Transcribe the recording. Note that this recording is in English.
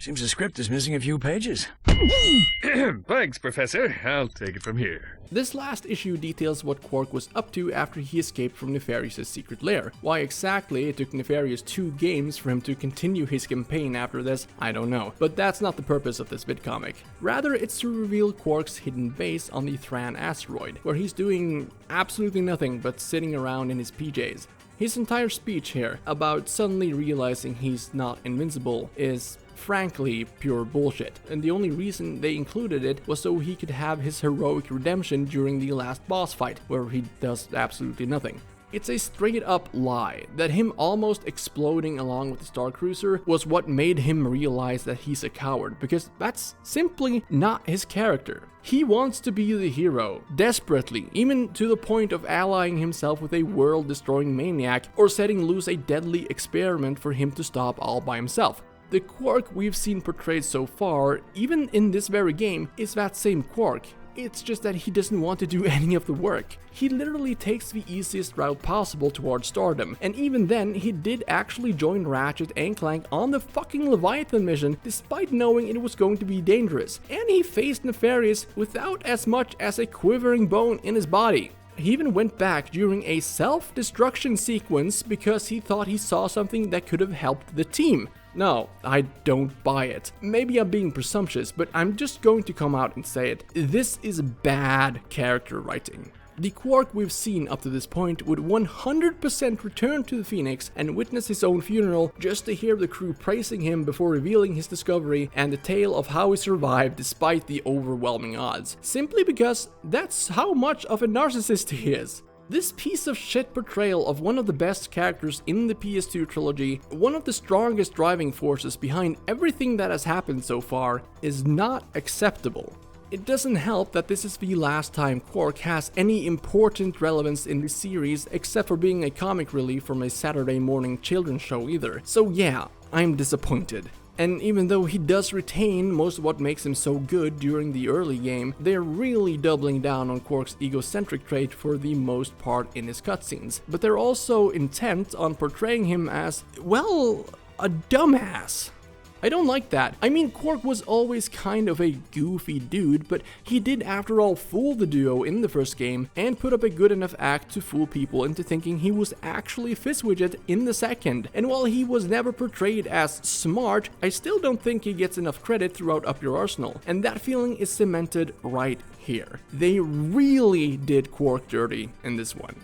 Seems the script is missing a few pages. Thanks, Professor. I'll take it from here. This last issue details what Quark was up to after he escaped from Nefarious' secret lair. Why exactly it took Nefarious 2 games for him to continue his campaign after this, I don't know. But that's not the purpose of this vidcomic. Rather, it's to reveal Quark's hidden base on the Thran asteroid, where he's doing absolutely nothing but sitting around in his PJs. His entire speech here about suddenly realizing he's not invincible is frankly pure bullshit, and the only reason they included it was so he could have his heroic redemption during the last boss fight, where he does absolutely nothing. It's a straight up lie that him almost exploding along with the Star Cruiser was what made him realize that he's a coward, because that's simply not his character. He wants to be the hero, desperately, even to the point of allying himself with a world-destroying maniac or setting loose a deadly experiment for him to stop all by himself. The Quark we've seen portrayed so far, even in this very game, is that same Quark. It's just that he doesn't want to do any of the work. He literally takes the easiest route possible towards stardom, and even then, he did actually join Ratchet and Clank on the fucking Leviathan mission, despite knowing it was going to be dangerous, and he faced Nefarious without as much as a quivering bone in his body. He even went back during a self-destruction sequence because he thought he saw something that could have helped the team. No, I don't buy it. Maybe I'm being presumptuous, but I'm just going to come out and say it. This is bad character writing. The Quark we've seen up to this point would 100% return to the Phoenix and witness his own funeral just to hear the crew praising him before revealing his discovery and the tale of how he survived despite the overwhelming odds. Simply because that's how much of a narcissist he is. This piece of shit portrayal of one of the best characters in the PS2 trilogy, one of the strongest driving forces behind everything that has happened so far, is not acceptable. It doesn't help that this is the last time Quark has any important relevance in the series except for being a comic relief from a Saturday morning children's show either. So yeah, I'm disappointed. And even though he does retain most of what makes him so good during the early game, they're really doubling down on Quark's egocentric trait for the most part in his cutscenes. But they're also intent on portraying him as, well, a dumbass. I don't like that. I mean, Quark was always kind of a goofy dude, but he did after all fool the duo in the first game and put up a good enough act to fool people into thinking he was actually Fizzwidget in the second. And while he was never portrayed as smart, I still don't think he gets enough credit throughout Up Your Arsenal, and that feeling is cemented right here. They really did Quark dirty in this one.